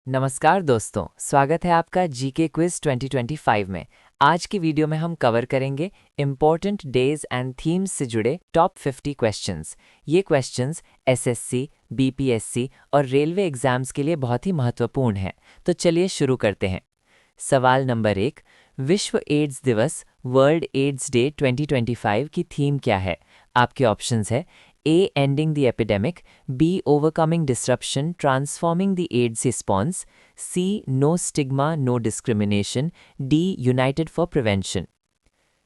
नमस्कार दोस्तों, स्वागत है आपका जीके क्विज 2025 में। आज की वीडियो में हम कवर करेंगे इम्पोर्टेंट डेज एंड थीम्स से जुड़े टॉप 50 क्वेश्चंस। ये क्वेश्चंस एसएससी, बीपीएससी और रेलवे एग्जाम्स के लिए बहुत ही महत्वपूर्ण हैं। तो चलिए शुरू करते हैं। सवाल नंबर 1, विश्व एड्स दिवस वर्ल्ड एड्स डे 2025 की थीम क्या है? आपके ऑप्शंस है A ending the epidemic, B overcoming disruption transforming the AIDS response, C no stigma no discrimination, D united for prevention.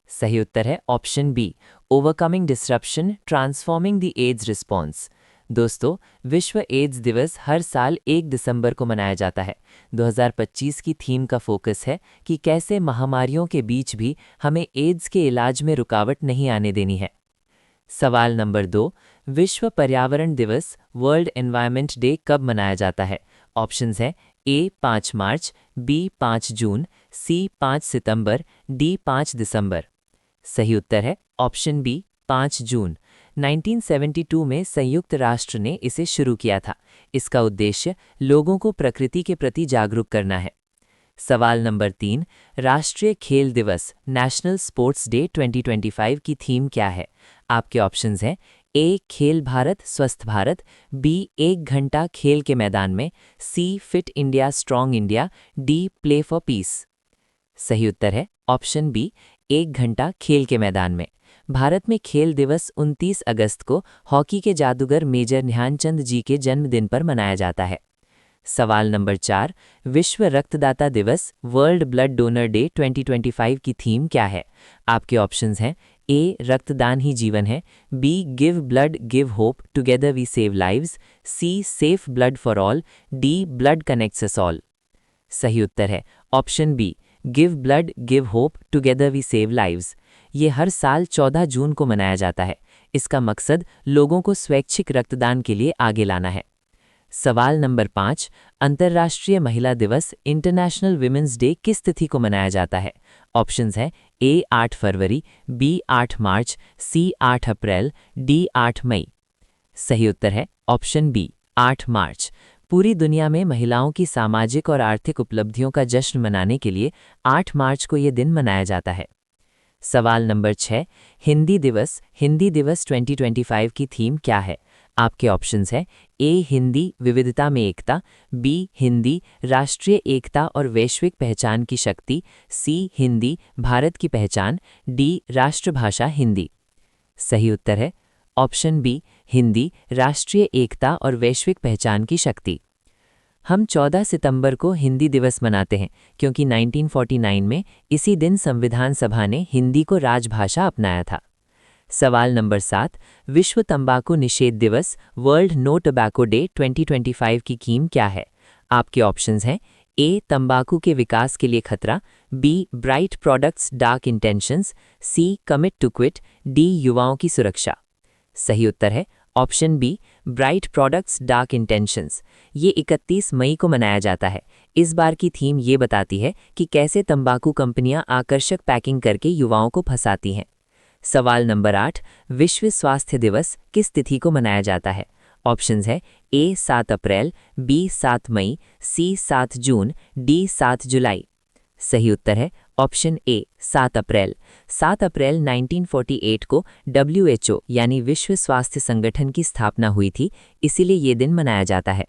सही उत्तर है option B, overcoming disruption transforming the AIDS response. दोस्तों, विश्व एड्स दिवस हर साल 1 दिसंबर को मनाया जाता है। 2025 की थीम का फोकस है कि कैसे महामारियों के बीच भी हमें एड्स के इलाज में रुकावट नहीं आने देनी है। सवाल नंबर 2, विश्व पर्यावरण दिवस वर्ल्ड एनवायरनमेंट डे कब मनाया जाता है? ऑप्शंस हैं ए 5 मार्च, बी 5 जून, सी 5 सितंबर, डी 5 दिसंबर। सही उत्तर है ऑप्शन बी 5 जून। 1972 में संयुक्त राष्ट्र ने इसे शुरू किया था। इसका उद्देश्य लोगों को प्रकृति के प्रति जागरूक करना है। सवाल नंबर 3, राष्ट्रीय खेल दिवस नेशनल स्पोर्ट्स डे 2025 की थीम क्या है? आपके ऑप्शंस हैं ए खेल भारत स्वस्थ भारत, बी 1 घंटा खेल के मैदान में, C fit India strong India, D play for peace. सही उत्तर है ऑप्शन बी 1 घंटा खेल के मैदान में। भारत में खेल दिवस 29 अगस्त को हॉकी के जादूगर मेजर ध्यानचंद जी के जन्मदिन पर मनाया जाता है। सवाल नंबर 4, विश्व रक्तदाता दिवस वर्ल्ड ब्लड डोनर डे 2025 की थीम क्या है? आपके ऑप्शंस हैं ए रक्तदान ही जीवन है, B give blood give hope together we save lives, C safe blood for all, D blood connects us all. सही उत्तर है option B, give blood give hope together we save lives. ये हर साल 14 जून को मनाया जाता है। इसका मकसद लोगों को स्वैच्छिक रक्तदान के लिए आगे लाना है। सवाल नंबर 5, अंतर्राष्ट्रीय महिला दिवस इंटरनेशनल विमेंस डे किस तिथि को मनाया जाता है? ऑप्शंस हैं ए 8 फरवरी, बी 8 मार्च, सी 8 अप्रैल, डी 8 मई। सही उत्तर है ऑप्शन बी 8 मार्च। पूरी दुनिया में महिलाओं की सामाजिक और आर्थिक उपलब्धियों का जश्न मनाने के लिए 8 मार्च को यह दिन मनाया जाता है। सवाल नंबर 6, हिंदी दिवस 2025 की थीम क्या है? आपके ऑप्शंस हैं ए हिंदी विविधता में एकता, बी हिंदी राष्ट्रीय एकता और वैश्विक पहचान की शक्ति, सी हिंदी भारत की पहचान, डी राष्ट्रभाषा हिंदी। सही उत्तर है ऑप्शन बी हिंदी राष्ट्रीय एकता और वैश्विक पहचान की शक्ति। हम 14 सितंबर को हिंदी दिवस मनाते हैं क्योंकि 1949 में इसी दिन संविधान सभा ने हिंदी को राजभाषा अपनाया था। सवाल नंबर 7, विश्व तंबाकू निषेध दिवस वर्ल्ड नो टोबैको डे 2025 की थीम क्या है? आपके ऑप्शंस हैं ए तंबाकू के विकास के लिए खतरा, B bright products dark intentions, C commit to quit, D युवाओं की सुरक्षा। सही उत्तर है option B bright products dark intentions. ये 31 मई को मनाया जाता है। इस बार की थीम ये बताती है कि कैसे तंबाकू कंपनियां आकर्षक पैकिंग करके युवाओं को फंसाती हैं। सवाल नंबर 8, विश्व स्वास्थ्य दिवस किस तिथि को मनाया जाता है? ऑप्शंस है ए 7 अप्रैल, बी 7 मई, सी 7 जून, डी 7 जुलाई। सही उत्तर है ऑप्शन ए 7 अप्रैल। 7 अप्रैल 1948 को WHO यानी विश्व स्वास्थ्य संगठन की स्थापना हुई थी, इसीलिए ये दिन मनाया जाता है।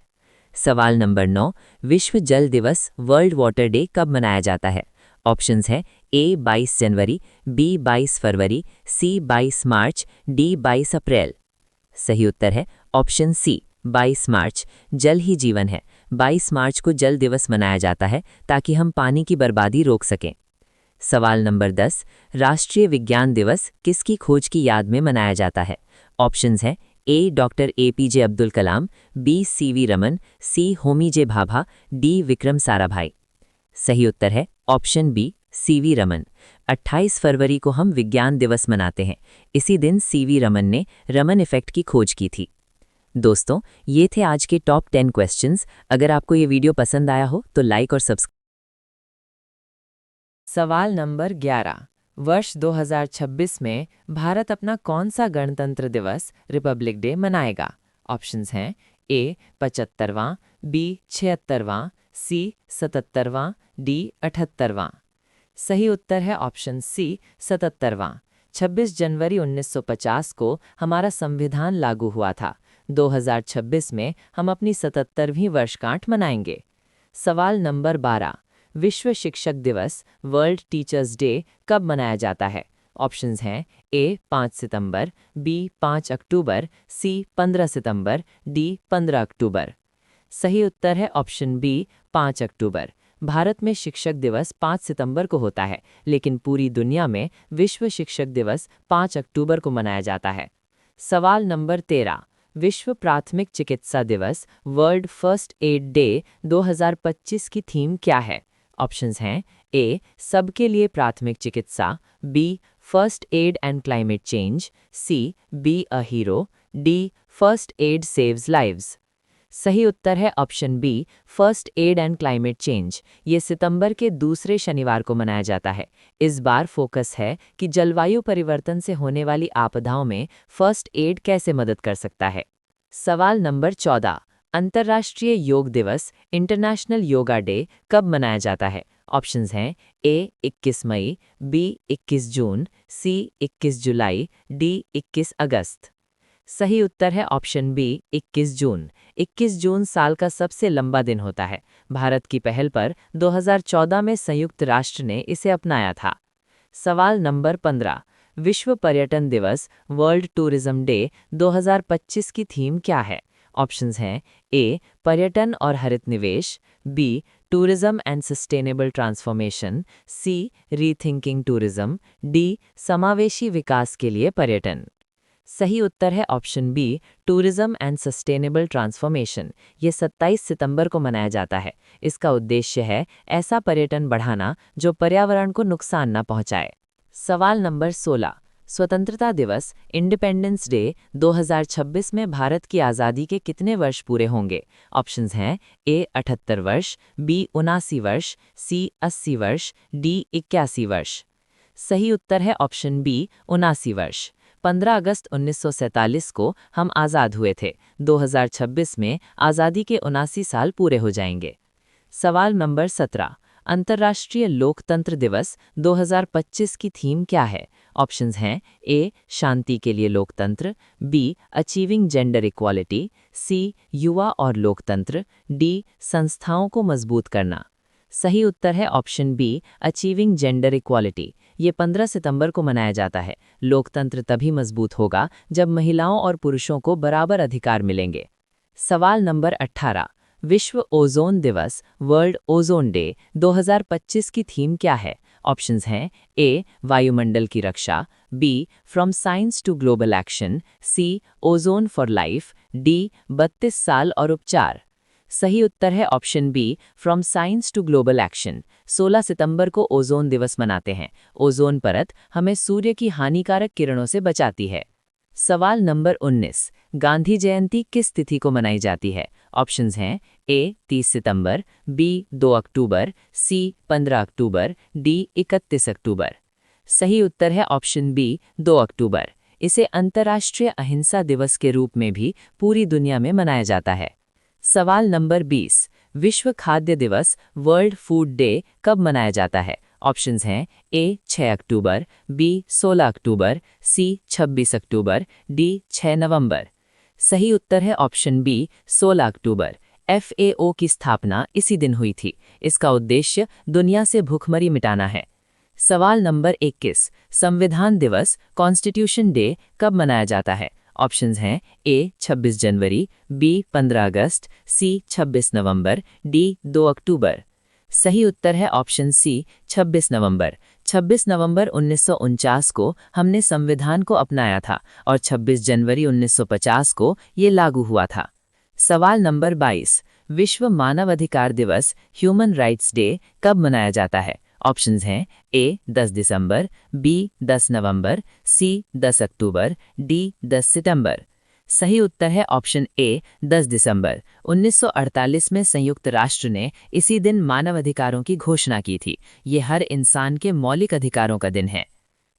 सवाल नंबर 9, विश्व जल दिवस वर्ल्ड वाटर डे कब मनाया जाता है? ऑप्शंस हैं ए 22 जनवरी, बी 22 फरवरी, सी 22 मार्च, डी 22 अप्रैल। सही उत्तर है ऑप्शन सी 22 मार्च। जल ही जीवन है। 22 मार्च को जल दिवस मनाया जाता है ताकि हम पानी की बर्बादी रोक सकें। सवाल नंबर 10, राष्ट्रीय विज्ञान दिवस किसकी खोज की याद में मनाया जाता है? ऑप्शंस हैं ए doctor APJ Abdul Kalam, B CV Raman, सी होमी जे भाभा, डी विक्रम साराभाई। सही उत्तर है ऑप्शन बी CV रमन। 28 फरवरी को हम विज्ञान दिवस मनाते हैं। इसी दिन CV रमन ने रमन इफेक्ट की खोज की थी। दोस्तों, ये थे आज के टॉप 10 क्वेश्चंस। अगर आपको ये वीडियो पसंद आया हो तो लाइक और सब्सक्राइब। सवाल नंबर 11, वर्ष 2026 में भारत अपना कौन सा गणतंत्र दिवस रिपब्लिक डे मनाएगा? ऑप्शंस हैं ए 75वां, बी 76वां, सी 77वां, डी 78वां। सही उत्तर है ऑप्शन सी 77वां। 26 जनवरी 1950 को हमारा संविधान लागू हुआ था। 2026 में हम अपनी 77वीं वर्षगांठ मनाएंगे। सवाल नंबर 12। विश्व शिक्षक दिवस वर्ल्ड टीचर्स डे कब मनाया जाता है? ऑप्शंस हैं ए 5 सितंबर, बी 5 अक्टूबर, सी 15 सितंबर, डी 15 अक्टूबर। सही उत्तर है ऑप्शन बी 5 अक्टूबर। भारत में शिक्षक दिवस 5 सितंबर को होता है, लेकिन पूरी दुनिया में विश्व शिक्षक दिवस 5 अक्टूबर को मनाया जाता है। सवाल नंबर 13। विश्व प्राथमिक चिकित्सा दिवस वर्ल्ड फर्स्ट एड डे 2025 की थीम क्या है? ऑप्शंस हैं ए सबके लिए प्राथमिक चिकित्सा, B first aid and climate change, C be a hero, D first aid saves lives. सही उत्तर है option B first aid and climate change. ये सितंबर के दूसरे शनिवार को मनाया जाता है। इस बार फोकस है कि जलवायु परिवर्तन से होने वाली आपदाओं में फर्स्ट एड कैसे मदद कर सकता है। सवाल नंबर 14। अंतर्राष्ट्रीय योग दिवस इंटरनेशनल योगा डे कब मनाया जाता है? ऑप्शंस हैं ए 21 मई, बी 21 जून, सी 21 जुलाई, डी 21 अगस्त। सही उत्तर है ऑप्शन बी 21 जून। 21 जून साल का सबसे लंबा दिन होता है। भारत की पहल पर 2014 में संयुक्त राष्ट्र ने इसे अपनाया था। सवाल नंबर 15। विश्व पर्यटन दिवस वर्ल्ड टूरिज्म डे 2025 की थीम क्या है? ऑप्शंस हैं ए पर्यटन और हरित निवेश, B tourism and sustainable transformation, C rethinking tourism, D समावेशी विकास के लिए पर्यटन। सही उत्तर है option B tourism and sustainable transformation. ये 27 सितंबर को मनाया जाता है। इसका उद्देश्य है ऐसा पर्यटन बढ़ाना जो पर्यावरण को नुकसान न पहुंचाए। सवाल नंबर 16। स्वतंत्रता दिवस इंडिपेंडेंस डे 2026 में भारत की आज़ादी के कितने वर्ष पूरे होंगे? ऑप्शंस हैं ए 78 वर्ष, बी 79 वर्ष, सी 80 वर्ष, डी 81 वर्ष। सही उत्तर है ऑप्शन बी 79 वर्ष। 15 अगस्त 1947 को हम आज़ाद हुए थे। 2026 में आज़ादी के 79 साल पूरे हो जाएंगे। सवाल नंबर 17। अंतर्राष्ट्रीय लोकतंत्र दिवस 2025 की थीम क्या है? ऑप्शंस हैं ए शांति के लिए लोकतंत्र, बी अचीविंग जेंडर इक्वालिटी, सी युवा और लोकतंत्र, डी संस्थाओं को मजबूत करना। सही उत्तर है option B achieving gender equality. ये 15 सितंबर को मनाया जाता है। लोकतंत्र तभी मजबूत होगा जब महिलाओं और पुरुषों को बराबर अधिकार मिलेंगे। सवाल नंबर 18। विश्व ओजोन दिवस वर्ल्ड ओजोन डे 2025 की थीम क्या है? ऑप्शंस हैं ए वायुमंडल की रक्षा, B from science to global action, C ozone for life, D 32 साल और उपचार। सही उत्तर है option B from science to global action. 16 सितंबर को ओजोन दिवस मनाते हैं। ओजोन परत हमें सूर्य की हानिकारक किरणों से बचाती है। सवाल नंबर 19। गांधी जयंती किस तिथि को मनाई जाती है? ऑप्शंस हैं ए 30 सितंबर, बी 2 अक्टूबर, सी 15 अक्टूबर, डी 31 अक्टूबर। सही उत्तर है ऑप्शन बी 2 अक्टूबर। इसे अंतर्राष्ट्रीय अहिंसा दिवस के रूप में भी पूरी दुनिया में मनाया जाता है। सवाल नंबर 20। विश्व खाद्य दिवस वर्ल्ड फूड डे कब मनाया जाता है? ऑप्शंस हैं ए 6 अक्टूबर, बी 16 अक्टूबर, सी 26 अक्टूबर, डी 6 नवंबर। सही उत्तर है ऑप्शन बी 16 अक्टूबर। FAO की स्थापना इसी दिन हुई थी। इसका उद्देश्य दुनिया से भूखमरी मिटाना है। सवाल नंबर 21। संविधान दिवस कॉन्स्टिट्यूशन डे कब मनाया जाता है? ऑप्शंस हैं ए 26 जनवरी, बी 15 अगस्त, सी 26 नवंबर, डी 2 अक्टूबर। सही उत्तर है ऑप्शन सी 26 नवंबर। 26 नवंबर 1949 को हमने संविधान को अपनाया था और 26 जनवरी 1950 को ये लागू हुआ था। सवाल नंबर 22। विश्व मानवाधिकार दिवस ह्यूमन राइट्स डे कब मनाया जाता है? ऑप्शंस हैं ए 10 दिसंबर, बी 10 नवंबर, सी 10 अक्टूबर, डी 10 सितंबर। सही उत्तर है ऑप्शन ए 10 दिसंबर। 1948 में संयुक्त राष्ट्र ने इसी दिन मानवाधिकारों की घोषणा की थी। ये हर इंसान के मौलिक अधिकारों का दिन है।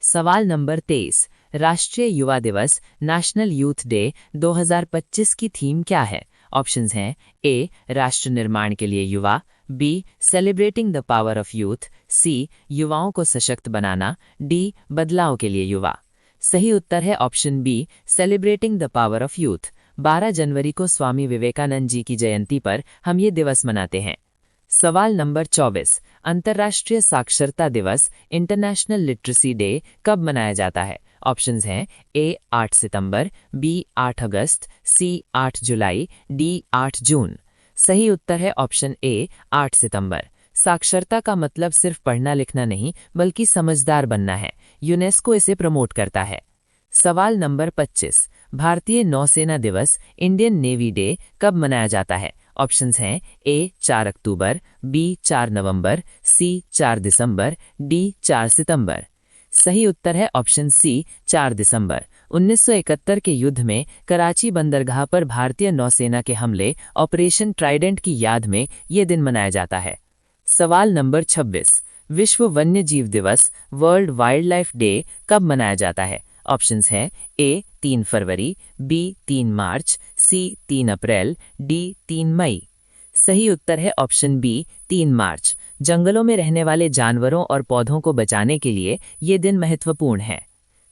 सवाल नंबर 23। राष्ट्रीय युवा दिवस नेशनल यूथ डे 2025 की थीम क्या है? ऑप्शंस हैं ए राष्ट्र निर्माण के लिए युवा, B celebrating the power of youth, C युवाओं को सशक्त बनाना, डी बदलाव के लिए युवा। सही उत्तर है option B celebrating the power of youth. 12 जनवरी को स्वामी विवेकानंद जी की जयंती पर हम ये दिवस मनाते हैं। सवाल नंबर 24, अंतर्राष्ट्रीय साक्षरता दिवस इंटरनेशनल लिटरेसी डे कब मनाया जाता है? ऑप्शंस हैं ए 8 सितंबर, बी 8 अगस्त, सी 8 जुलाई, डी 8 जून। सही उत्तर है ऑप्शन ए 8 सितंबर। साक्षरता का मतलब सिर्फ पढ़ना लिखना नहीं बल्कि समझदार बनना है। यूनेस्को इसे प्रमोट करता है। सवाल नंबर 25, भारतीय नौसेना दिवस इंडियन नेवी डे कब मनाया जाता है? ऑप्शंस हैं ए 4 अक्टूबर, बी 4 नवंबर, सी 4 दिसंबर, डी 4 सितंबर। सही उत्तर है ऑप्शन सी 4 दिसंबर। 1971 के युद्ध में कराची बंदरगाह पर भारतीय नौसेना के हमले ऑपरेशन ट्राइडेंट की याद में ये दिन मनाया जाता है। सवाल नंबर 26, विश्व वन्य जीव दिवस वर्ल्ड वाइल्ड लाइफ डे कब मनाया जाता है? ऑप्शंस हैं ए 3 फरवरी, बी 3 मार्च, सी 3 अप्रैल, डी 3 मई। सही उत्तर है ऑप्शन बी 3 मार्च। जंगलों में रहने वाले जानवरों और पौधों को बचाने के लिए ये दिन महत्वपूर्ण है।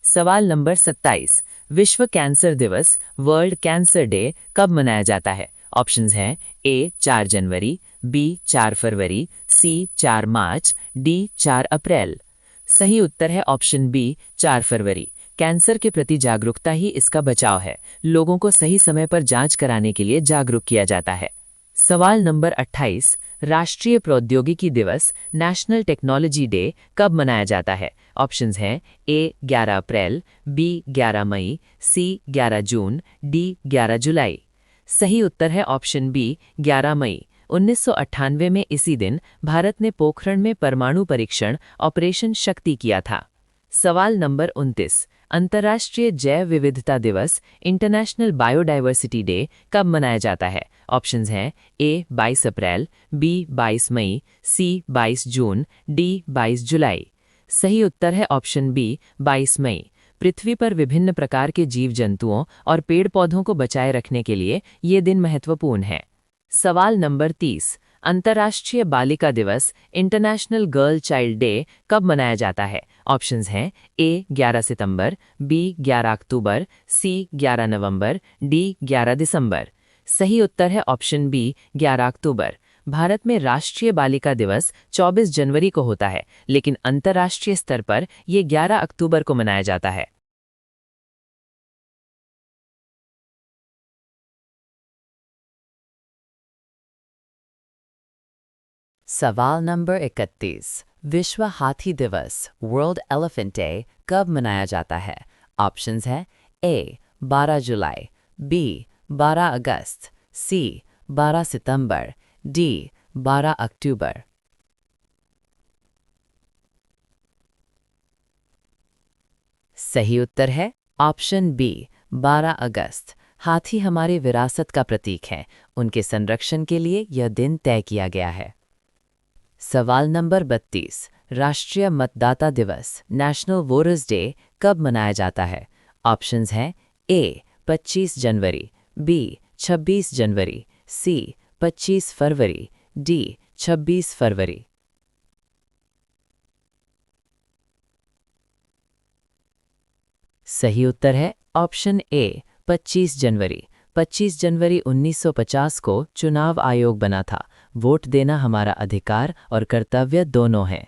सवाल नंबर 27, विश्व कैंसर दिवस वर्ल्ड कैंसर डे कब मनाया जाता है? ऑप्शंस हैं ए 4 जनवरी, बी 4 फरवरी, सी 4 मार्च, डी 4 अप्रैल। सही उत्तर है ऑप्शन बी 4 फरवरी। कैंसर के प्रति जागरूकता ही इसका बचाव है। लोगों को सही समय पर जांच कराने के लिए जागरूक किया जाता है। सवाल नंबर 28, राष्ट्रीय प्रौद्योगिकी दिवस नेशनल टेक्नोलॉजी डे कब मनाया जाता है? ऑप्शंस हैं ए 11 अप्रैल, बी 11 मई, सी 11 जून, डी 11 जुलाई। सही उत्तर है ऑप्शन बी 11 मई। 1998 में इसी दिन भारत ने पोखरण में परमाणु परीक्षण ऑपरेशन शक्ति किया था। सवाल नंबर 29, अंतर्राष्ट्रीय जैव विविधता दिवस इंटरनेशनल बायोडाइवर्सिटी डे कब मनाया जाता है? ऑप्शंस हैं ए 22 अप्रैल, बी 22 मई, सी 22 जून, डी 22 जुलाई। सही उत्तर है ऑप्शन बी 22 मई। पृथ्वी पर विभिन्न प्रकार के जीव जंतुओं और पेड़ पौधों को बचाए रखने के लिए ये दिन महत्वपूर्ण है। सवाल नंबर 30, अंतर्राष्ट्रीय बालिका दिवस इंटरनेशनल गर्ल चाइल्ड डे कब मनाया जाता है? ऑप्शंस हैं ए 11 सितंबर, बी 11 अक्टूबर, सी 11 नवंबर, डी 11 दिसंबर। सही उत्तर है ऑप्शन बी 11 अक्टूबर। भारत में राष्ट्रीय बालिका दिवस 24 जनवरी को होता है, लेकिन अंतर्राष्ट्रीय स्तर पर यह 11 अक्टूबर को मनाया जाता है। सवाल नंबर 31, विश्व हाथी दिवस वर्ल्ड एलिफेंट डे कब मनाया जाता है? ऑप्शंस हैं ए 12 जुलाई, बी 12 अगस्त, सी 12 सितंबर, डी 12 अक्टूबर। सही उत्तर है ऑप्शन बी 12 अगस्त। हाथी हमारी विरासत का प्रतीक है। उनके संरक्षण के लिए यह दिन तय किया गया है। सवाल नंबर 32, राष्ट्रीय मतदाता दिवस नेशनल वोटर्स डे कब मनाया जाता है? ऑप्शंस हैं ए 25 जनवरी, बी 26 जनवरी, सी 25 फरवरी, डी 26 फरवरी। सही उत्तर है ऑप्शन ए 25 जनवरी। 25 जनवरी 1950 को चुनाव आयोग बना था। वोट देना हमारा अधिकार और कर्तव्य दोनों है।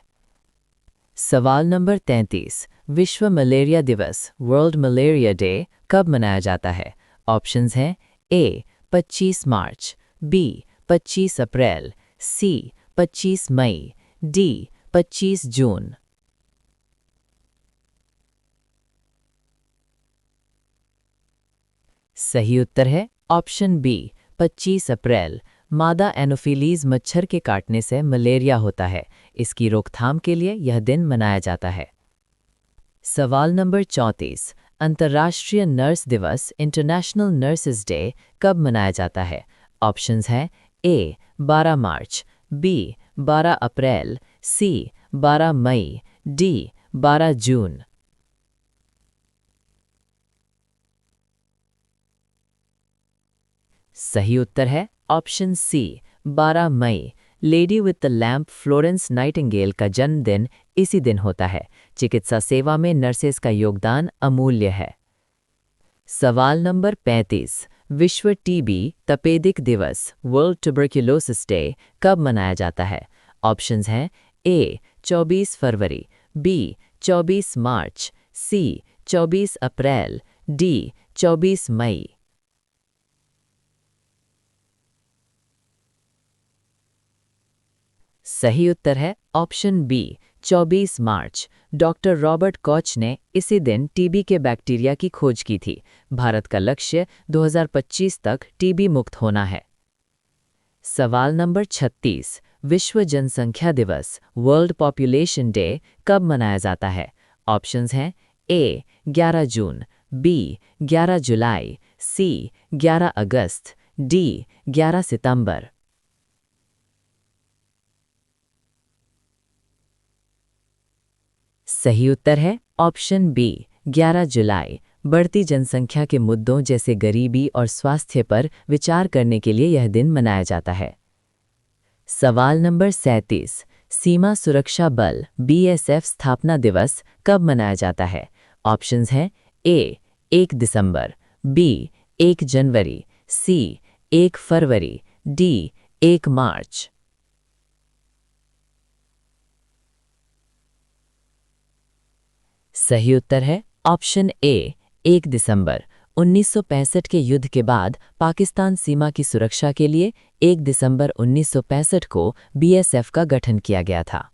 सवाल नंबर 33, विश्व मलेरिया दिवस वर्ल्ड मलेरिया डे कब मनाया जाता है? ऑप्शंस हैं ए 25 मार्च, बी 25 अप्रैल, सी 25 मई, डी 25 जून। सही उत्तर है ऑप्शन बी 25 अप्रैल। मादा एनोफिलीज मच्छर के काटने से मलेरिया होता है। इसकी रोकथाम के लिए यह दिन मनाया जाता है। सवाल नंबर 34, अंतर्राष्ट्रीय नर्स दिवस इंटरनेशनल नर्सेस डे कब मनाया जाता है? ऑप्शंस हैं ए 12 मार्च, बी 12 अप्रैल, सी 12 मई, डी 12 जून। सही उत्तर है ऑप्शन सी 12 मई। Lady with the lamp Florence Nightingale का जन्मदिन इसी दिन होता है। चिकित्सा सेवा में नर्सेस का योगदान अमूल्य है। सवाल नंबर 35। विश्व टीबी तपेदिक दिवस वर्ल्ड ट्यूबरक्यूलोसिस डे कब मनाया जाता है? ऑप्शंस हैं ए 24 फरवरी, बी 24 मार्च, सी 24 अप्रैल, डी 24 मई। सही उत्तर है ऑप्शन बी 24 मार्च। डॉक्टर रॉबर्ट कॉच ने इसी दिन टीबी के बैक्टीरिया की खोज की थी। भारत का लक्ष्य 2025 तक टीबी मुक्त होना है। सवाल नंबर 36। विश्व जनसंख्या दिवस वर्ल्ड पॉपुलेशन डे कब मनाया जाता है? ऑप्शंस हैं ए 11 जून, बी 11 जुलाई, सी 11 अगस्त, डी 11 सितंबर। सही उत्तर है ऑप्शन बी 11 जुलाई। बढ़ती जनसंख्या के मुद्दों जैसे गरीबी और स्वास्थ्य पर विचार करने के लिए यह दिन मनाया जाता है। सवाल नंबर 37। सीमा सुरक्षा बल बीएसएफ स्थापना दिवस कब मनाया जाता है? ऑप्शंस हैं ए 1 दिसंबर, बी 1 जनवरी, सी 1 फरवरी, डी 1 मार्च। सही उत्तर है ऑप्शन ए 1 दिसंबर। 1965 के युद्ध के बाद पाकिस्तान सीमा की सुरक्षा के लिए 1 दिसंबर 1965 को बीएसएफ का गठन किया गया था।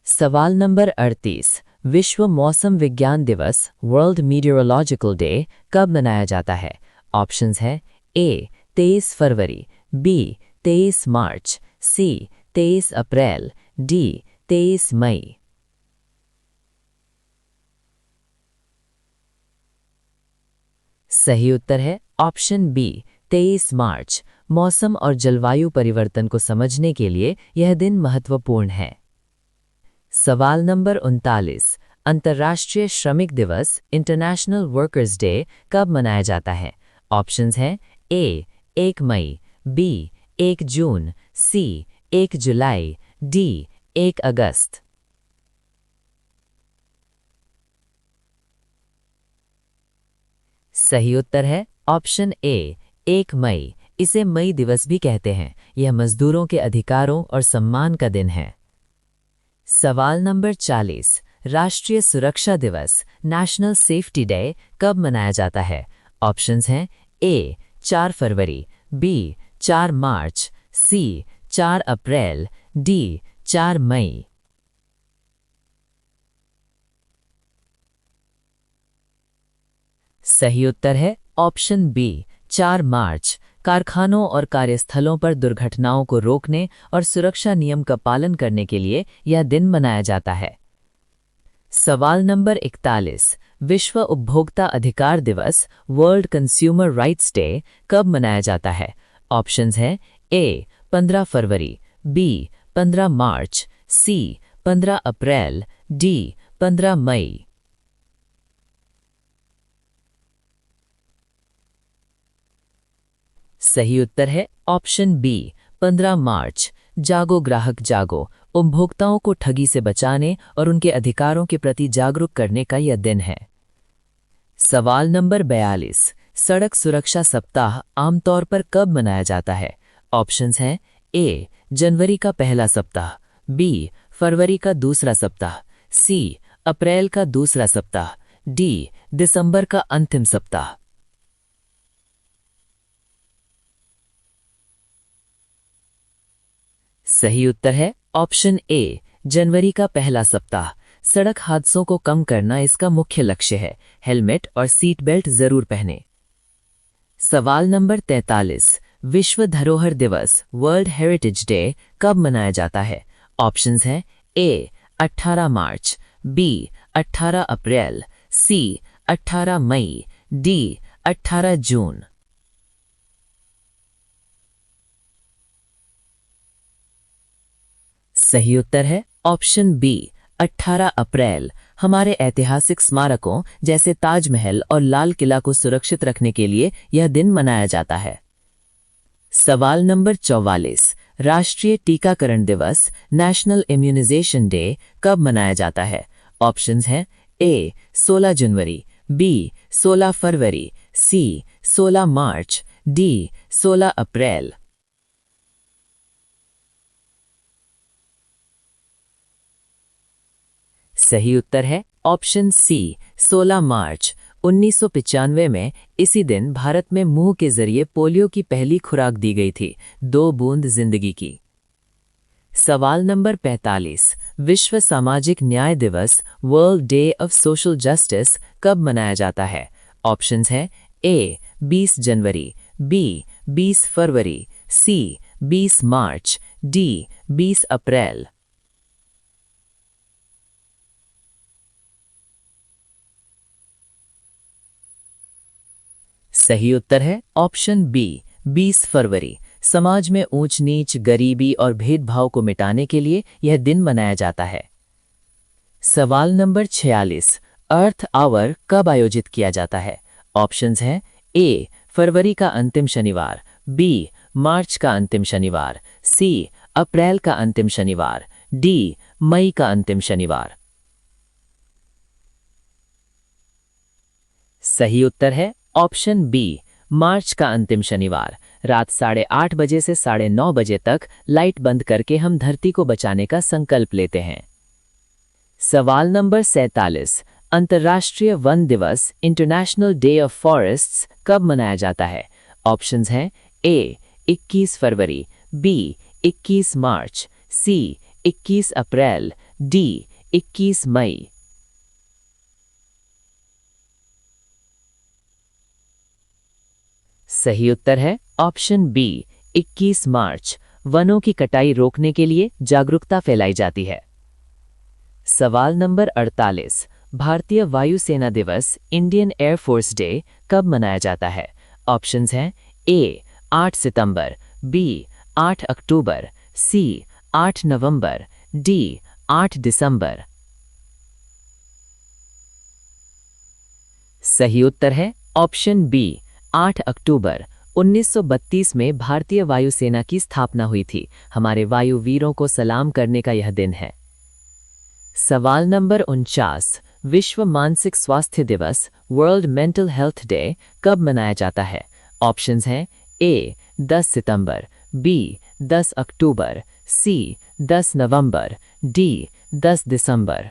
सवाल नंबर 38। विश्व मौसम विज्ञान दिवस वर्ल्ड मीटियोरोलॉजिकल डे कब मनाया जाता है? ऑप्शंस हैं ए 23 फरवरी, बी 23 मार्च, सी 23 अप्रैल, डी 23 मई। सही उत्तर है ऑप्शन बी 23 मार्च। मौसम और जलवायु परिवर्तन को समझने के लिए यह दिन महत्वपूर्ण है। सवाल नंबर 39। अंतर्राष्ट्रीय श्रमिक दिवस इंटरनेशनल वर्कर्स डे कब मनाया जाता है? ऑप्शंस हैं ए 1 मई, बी 1 जून, सी 1 जुलाई, डी 1 अगस्त। सही उत्तर है ऑप्शन ए 1 मई। इसे मई दिवस भी कहते हैं। यह मजदूरों के अधिकारों और सम्मान का दिन है। सवाल नंबर 40। राष्ट्रीय सुरक्षा दिवस नेशनल सेफ्टी डे कब मनाया जाता है? ऑप्शंस हैं ए 4 फरवरी, बी 4 मार्च, सी 4 अप्रैल, डी 4 मई। सही उत्तर है ऑप्शन बी 4 मार्च। कारखानों और कार्यस्थलों पर दुर्घटनाओं को रोकने और सुरक्षा नियम का पालन करने के लिए यह दिन मनाया जाता है। सवाल नंबर 41। विश्व उपभोक्ता अधिकार दिवस वर्ल्ड कंज्यूमर राइट्स डे कब मनाया जाता है? ऑप्शंस हैं ए 15 फरवरी, बी 15 मार्च, सी 15 अप्रैल, डी 15 मई। सही उत्तर है ऑप्शन बी 15 मार्च। जागो ग्राहक जागो उपभोक्ताओं को ठगी से बचाने और उनके अधिकारों के प्रति जागरूक करने का यह दिन है। सवाल नंबर 42। सड़क सुरक्षा सप्ताह आमतौर पर कब मनाया जाता है? ऑप्शंस हैं ए जनवरी का पहला सप्ताह, बी फरवरी का दूसरा सप्ताह, सी अप्रैल का दूसरा सप्ताह, डी दिसंबर का अंतिम सप्ताह। सही उत्तर है ऑप्शन ए जनवरी का पहला सप्ताह। सड़क हादसों को कम करना इसका मुख्य लक्ष्य है। हेलमेट और सीट बेल्ट जरूर पहनें। सवाल नंबर 43। विश्व धरोहर दिवस वर्ल्ड हेरिटेज डे कब मनाया जाता है? ऑप्शंस हैं ए 18 मार्च, बी 18 अप्रैल, सी 18 मई, डी 18 जून। सही उत्तर है ऑप्शन बी 18 अप्रैल। हमारे ऐतिहासिक स्मारकों जैसे ताजमहल और लाल किला को सुरक्षित रखने के लिए यह दिन मनाया जाता है। सवाल नंबर 44। राष्ट्रीय टीकाकरण दिवस नेशनल इम्यूनाइजेशन डे कब मनाया जाता है? ऑप्शंस हैं ए 16 जनवरी, बी 16 फरवरी, सी 16 मार्च, डी 16 अप्रैल। सही उत्तर है ऑप्शन सी 16 मार्च। 1995 में इसी दिन भारत में मुंह के जरिए पोलियो की पहली खुराक दी गई थी, 2 बूंद जिंदगी की। सवाल नंबर 45। विश्व सामाजिक न्याय दिवस world day of social justice कब मनाया जाता है? ऑप्शंस हैं ए 20 जनवरी, बी 20 फरवरी, सी 20 मार्च, डी 20 अप्रैल। सही उत्तर है ऑप्शन बी 20 फरवरी। समाज में ऊंच नीच, गरीबी और भेदभाव को मिटाने के लिए यह दिन मनाया जाता है। सवाल नंबर 46। अर्थ आवर कब आयोजित किया जाता है? ऑप्शंस हैं ए फरवरी का अंतिम शनिवार, बी मार्च का अंतिम शनिवार, सी अप्रैल का अंतिम शनिवार, डी मई का अंतिम शनिवार। सही उत्तर है ऑप्शन बी मार्च का अंतिम शनिवार। रात 8:30 बजे से 9:30 बजे तक लाइट बंद करके हम धरती को बचाने का संकल्प लेते हैं। सवाल नंबर 47। अंतर्राष्ट्रीय वन दिवस इंटरनेशनल डे ऑफ फॉरेस्ट्स कब मनाया जाता है? ऑप्शंस हैं ए 21 फरवरी, बी 21 मार्च, सी 21 अप्रैल, डी 21 मई। सही उत्तर है ऑप्शन बी 21 मार्च। वनों की कटाई रोकने के लिए जागरूकता फैलाई जाती है। सवाल नंबर 48। भारतीय वायुसेना दिवस इंडियन एयरफोर्स डे कब मनाया जाता है? ऑप्शंस हैं ए 8 सितंबर, बी 8 अक्टूबर, सी 8 नवंबर, डी 8 दिसंबर। सही उत्तर है ऑप्शन बी 8 अक्टूबर। 1932 में भारतीय वायुसेना की स्थापना हुई थी। हमारे वायुवीरों को सलाम करने का यह दिन है। सवाल नंबर 49। विश्व मानसिक स्वास्थ्य दिवस वर्ल्ड मेंटल हेल्थ डे कब मनाया जाता है? ऑप्शंस हैं ए 10 सितंबर, बी 10 अक्टूबर, सी 10 नवंबर, डी 10 दिसंबर।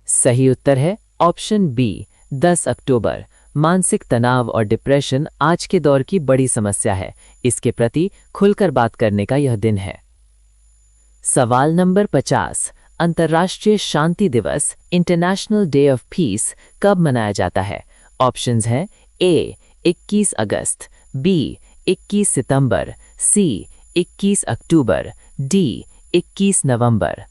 सही उत्तर है ऑप्शन बी 10 अक्टूबर। मानसिक तनाव और डिप्रेशन आज के दौर की बड़ी समस्या है। इसके प्रति खुलकर बात करने का यह दिन है। सवाल नंबर 50। अंतर्राष्ट्रीय शांति दिवस इंटरनेशनल डे ऑफ पीस कब मनाया जाता है? ऑप्शंस हैं ए 21 अगस्त, बी 21 सितंबर, सी 21 अक्टूबर, डी 21 नवंबर।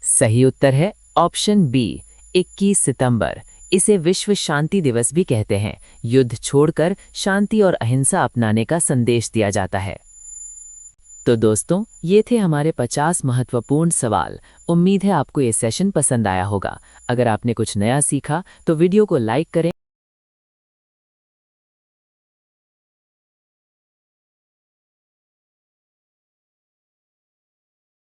सही उत्तर है ऑप्शन बी 21 सितंबर। इसे विश्व शांति दिवस भी कहते हैं। युद्ध छोड़कर शांति और अहिंसा अपनाने का संदेश दिया जाता है। तो दोस्तों, ये थे हमारे 50 महत्वपूर्ण सवाल। उम्मीद है आपको ये सेशन पसंद आया होगा। अगर आपने कुछ नया सीखा तो वीडियो को लाइक करें।